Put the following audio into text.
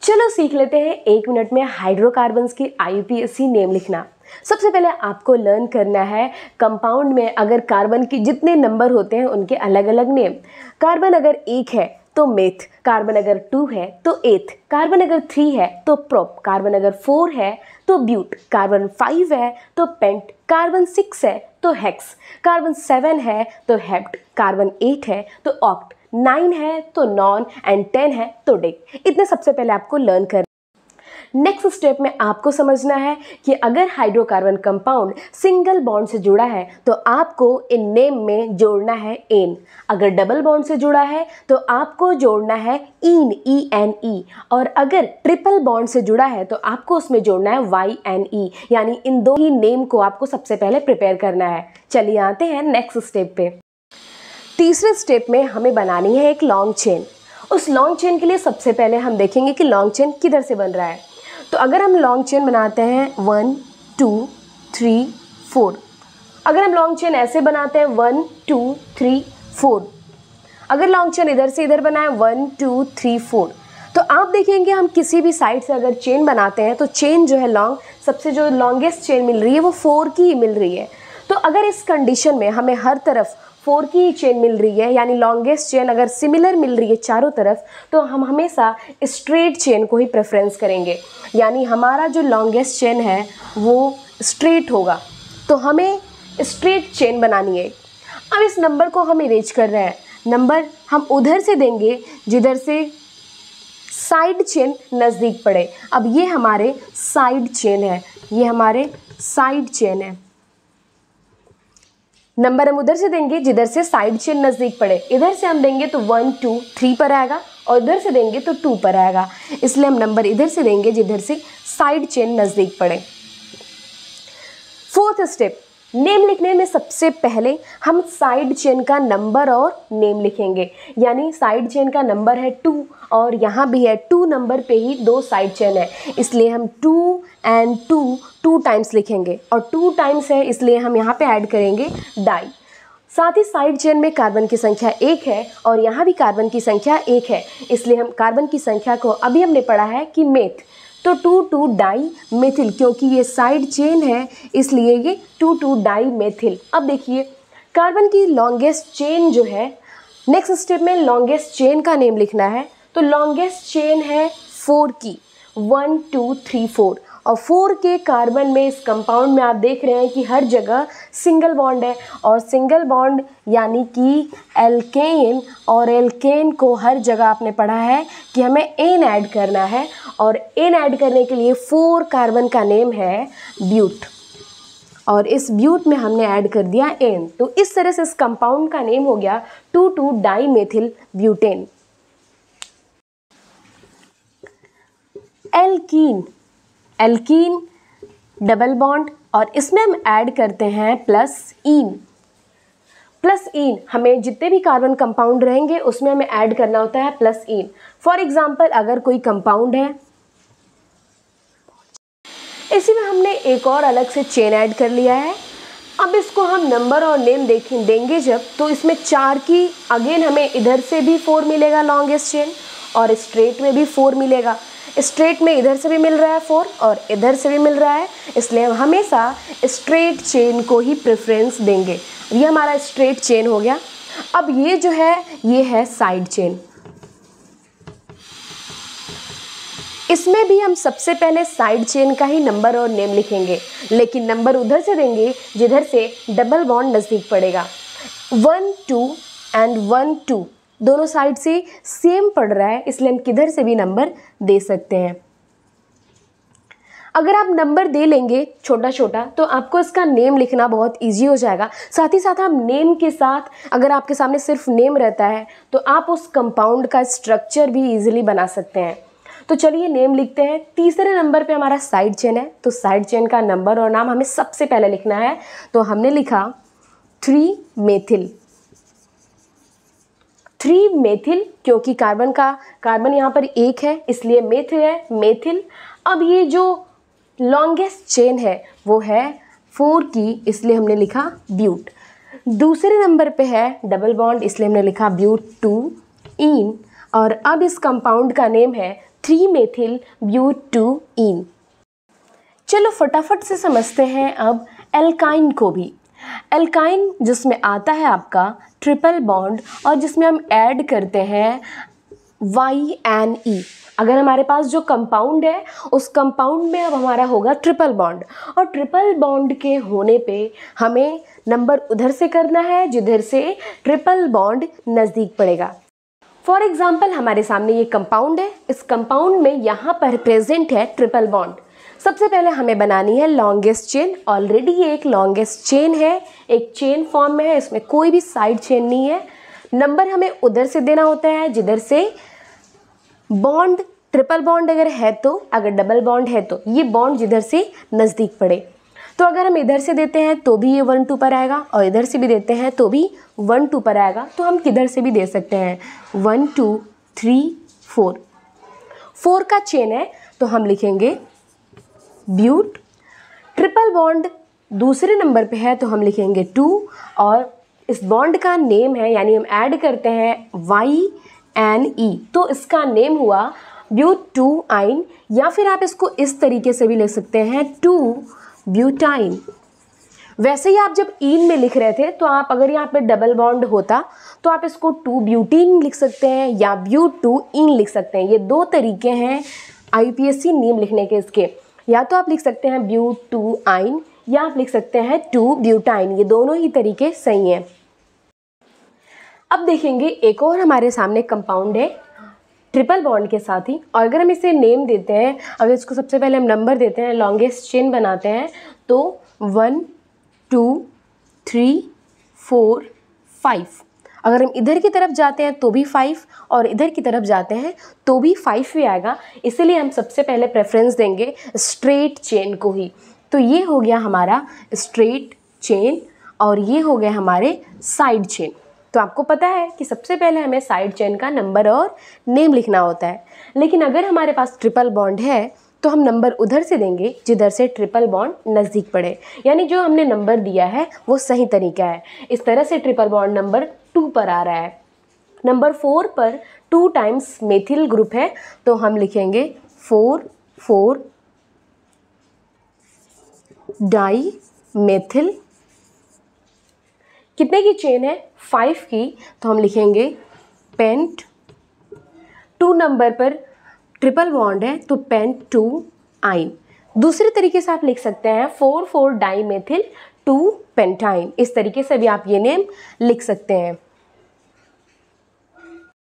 चलो सीख लेते हैं 1 मिनट में हाइड्रोकार्बन्स की IUPAC नेम लिखना। सबसे पहले आपको लर्न करना है कंपाउंड में अगर कार्बन की जितने नंबर होते हैं उनके अलग अलग नेम। कार्बन अगर 1 है तो मेथ, कार्बन अगर 2 है तो एथ, कार्बन अगर 3 है तो प्रोप, कार्बन अगर 4 है तो ब्यूट, कार्बन 5 है तो पेंट, कार्बन 6 है तो हेक्स, कार्बन 7 है तो हेप्ट, कार्बन 8 है तो ऑक्ट, 9 है तो नॉन एंड 10 है तो डेक। इतने सबसे पहले आपको लर्न कर। नेक्स्ट स्टेप में आपको समझना है कि अगर हाइड्रोकार्बन कंपाउंड सिंगल बॉन्ड से जुड़ा है तो आपको इन नेम में जोड़ना है एन, अगर डबल बॉन्ड से जुड़ा है तो आपको जोड़ना है ईन, ENE, और अगर ट्रिपल बॉन्ड से जुड़ा है तो आपको उसमें जोड़ना है YNE। यानी इन दो ही नेम को आपको सबसे पहले प्रिपेयर करना है। चलिए आते हैं नेक्स्ट स्टेप पे। तीसरे स्टेप में हमें बनानी है एक लॉन्ग चेन। उस लॉन्ग चेन के लिए सबसे पहले हम देखेंगे कि लॉन्ग चेन किधर से बन रहा है। तो अगर हम लॉन्ग चेन बनाते हैं 1 2 3 4, अगर हम लॉन्ग चेन ऐसे बनाते हैं 1 2 3 4, अगर लॉन्ग चेन इधर से इधर बनाए 1 2 3 4, तो आप देखेंगे हम किसी भी साइड से अगर चेन बनाते हैं तो चेन जो है लॉन्ग, सबसे जो लॉन्गेस्ट चेन मिल रही है वो 4 की ही मिल रही है। तो अगर इस कंडीशन में हमें हर तरफ 4 की ही चेन मिल रही है, यानी लॉन्गेस्ट चेन अगर सिमिलर मिल रही है चारों तरफ, तो हम हमेशा स्ट्रेट चेन को ही प्रेफरेंस करेंगे। यानी हमारा जो लॉन्गेस्ट चेन है वो स्ट्रेट होगा, तो हमें स्ट्रेट चेन बनानी है। अब इस नंबर को हम इरेज कर रहे हैं, नंबर हम उधर से देंगे जिधर से साइड चेन नज़दीक पड़े। अब ये हमारे साइड चेन है, ये हमारे साइड चेन है। नंबर हम उधर से देंगे जिधर से साइड चेन नज़दीक पड़े। इधर से हम देंगे तो 1 2 3 पर आएगा और इधर से देंगे तो 2 पर आएगा, इसलिए हम नंबर इधर से देंगे जिधर से साइड चेन नज़दीक पड़े। फोर्थ स्टेप, नेम लिखने में सबसे पहले हम साइड चेन का नंबर और नेम लिखेंगे। यानी साइड चेन का नंबर है 2 और यहाँ भी है 2 नंबर पे ही 2 साइड चेन है, इसलिए हम 2 एंड 2 टाइम्स लिखेंगे, और 2 टाइम्स है इसलिए हम यहाँ पे ऐड करेंगे डाई। साथ ही साइड चेन में कार्बन की संख्या 1 है और यहाँ भी कार्बन की संख्या 1 है, इसलिए हम कार्बन की संख्या को अभी हमने पढ़ा है कि मेथ, तो 2 डाई मेथिल, क्योंकि ये साइड चेन है इसलिए ये 2 डाई मेथिल। अब देखिए कार्बन की लॉन्गेस्ट चेन जो है, नेक्स्ट स्टेप में लॉन्गेस्ट चेन का नेम लिखना है। तो लॉन्गेस्ट चेन है 4 की, 1 2 3 4, और 4 के कार्बन में इस कंपाउंड में आप देख रहे हैं कि हर जगह सिंगल बॉन्ड है, और सिंगल बॉन्ड यानी कि एल्केन, और एल्केन को हर जगह आपने पढ़ा है कि हमें एन ऐड करना है, और एन ऐड करने के लिए 4 कार्बन का नेम है ब्यूट, और इस ब्यूट में हमने ऐड कर दिया एन। तो इस तरह से इस कंपाउंड का नेम हो गया 2 di methyl butane. Alkene, alkene double bond, और इसमें हम ऐड करते हैं प्लस ईन। प्लस ईन, हमें जितने भी कार्बन कंपाउंड रहेंगे उसमें हमें ऐड करना होता है प्लस ईन। फॉर एग्जांपल अगर कोई कंपाउंड है, इसी में हमने एक और अलग से चेन ऐड कर लिया है। अब इसको हम नंबर और नेम देंगे जब, तो इसमें 4 की अगेन हमें इधर से भी 4 मिलेगा लॉन्गेस्ट चेन, और स्ट्रेट में भी 4 मिलेगा। स्ट्रेट में इधर से भी मिल रहा है 4 और इधर से भी मिल रहा है, इसलिए हम हमेशा स्ट्रेट चेन को ही प्रेफरेंस देंगे। ये हमारा स्ट्रेट चेन हो गया। अब ये जो है ये है साइड चेन, इसमें भी हम सबसे पहले साइड चेन का ही नंबर और नेम लिखेंगे, लेकिन नंबर उधर से देंगे जिधर से डबल बॉन्ड नज़दीक पड़ेगा। 1 2 एंड 1 2 दोनों साइड से सेम पड़ रहा है, इसलिए हम किधर से भी नंबर दे सकते हैं। अगर आप नंबर दे लेंगे छोटा छोटा तो आपको इसका नेम लिखना बहुत इजी हो जाएगा। साथ ही साथ हम नेम के साथ, अगर आपके सामने सिर्फ नेम रहता है तो आप उस कंपाउंड का स्ट्रक्चर भी इजीली बना सकते हैं। तो चलिए नेम लिखते हैं। तीसरे नंबर पे हमारा साइड चेन है, तो साइड चेन का नंबर और नाम हमें सबसे पहले लिखना है। तो हमने लिखा 3 मेथिल, 3 मेथिल, क्योंकि कार्बन यहाँ पर 1 है इसलिए मेथिल है, मेथिल। अब ये जो लॉन्गेस्ट चेन है वो है 4 की, इसलिए हमने लिखा ब्यूट। दूसरे नंबर पे है डबल बॉन्ड, इसलिए हमने लिखा ब्यूट 2 ईन, और अब इस कंपाउंड का नेम है 3 मेथिल ब्यूटूइन। चलो फटाफट से समझते हैं अब एल्काइन को भी। एल्काइन जिसमें आता है आपका ट्रिपल बॉन्ड और जिसमें हम ऐड करते हैं YNE। अगर हमारे पास जो कंपाउंड है उस कंपाउंड में अब हमारा होगा ट्रिपल बॉन्ड, और ट्रिपल बॉन्ड के होने पे हमें नंबर उधर से करना है जिधर से ट्रिपल बॉन्ड नज़दीक पड़ेगा। फॉर एग्जाम्पल हमारे सामने ये कंपाउंड है, इस कंपाउंड में यहाँ पर प्रेजेंट है ट्रिपल बॉन्ड। सबसे पहले हमें बनानी है लॉन्गेस्ट चेन। ऑलरेडी ये एक लॉन्गेस्ट चेन है, एक चेन फॉर्म में है, इसमें कोई भी साइड चेन नहीं है। नंबर हमें उधर से देना होता है जिधर से बॉन्ड, ट्रिपल बॉन्ड अगर है तो, अगर डबल बॉन्ड है तो ये बॉन्ड जिधर से नज़दीक पड़े। तो अगर हम इधर से देते हैं तो भी ये 1 2 पर आएगा, और इधर से भी देते हैं तो भी 1 2 पर आएगा। तो हम किधर से भी दे सकते हैं, 1 2 3 4। 4 का चेन है तो हम लिखेंगे ब्यूट। ट्रिपल बॉन्ड दूसरे नंबर पे है तो हम लिखेंगे 2, और इस बॉन्ड का नेम है, यानी हम ऐड करते हैं YNE, तो इसका नेम हुआ ब्यूटूआइन, या फिर आप इसको इस तरीके से भी लिख सकते हैं 2 ब्यूटाइन। वैसे ही आप जब इन में लिख रहे थे तो आप अगर यहाँ पे डबल बॉन्ड होता तो आप इसको 2 ब्यूटीन लिख सकते हैं या ब्यूटूइन लिख सकते हैं। ये दो तरीके हैं IUPAC नेम लिखने के इसके, या तो आप लिख सकते हैं ब्यूटूआइन या आप लिख सकते हैं 2 ब्यूटाइन, ये दोनों ही तरीके सही हैं। अब देखेंगे एक और हमारे सामने कंपाउंड है ट्रिपल बॉन्ड के साथ ही, और अगर हम इसे नेम देते हैं, अगर इसको सबसे पहले हम नंबर देते हैं, लॉन्गेस्ट चेन बनाते हैं तो 1 2 3 4 5। अगर हम इधर की तरफ जाते हैं तो भी 5 और इधर की तरफ जाते हैं तो भी 5 ही आएगा, इसीलिए हम सबसे पहले प्रेफरेंस देंगे स्ट्रेट चेन को ही। तो ये हो गया हमारा स्ट्रेट चेन और ये हो गया हमारे साइड चेन। तो आपको पता है कि सबसे पहले हमें साइड चेन का नंबर और नेम लिखना होता है, लेकिन अगर हमारे पास ट्रिपल बॉन्ड है तो हम नंबर उधर से देंगे जिधर से ट्रिपल बॉन्ड नज़दीक पड़े, यानी जो हमने नंबर दिया है वो सही तरीका है। इस तरह से ट्रिपल बॉन्ड नंबर 2 पर आ रहा है। नंबर 4 पर 2 टाइम्स मेथिल ग्रुप है तो हम लिखेंगे 4 4 डाई मेथिल। कितने की चेन है, 5 की, तो हम लिखेंगे पेंट। 2 नंबर पर ट्रिपल बॉन्ड है तो पेंटूआइन। दूसरे तरीके से आप लिख सकते हैं 4 4 डाई मेथिल 2 पेंटाइन। इस तरीके से भी आप ये नेम लिख सकते हैं।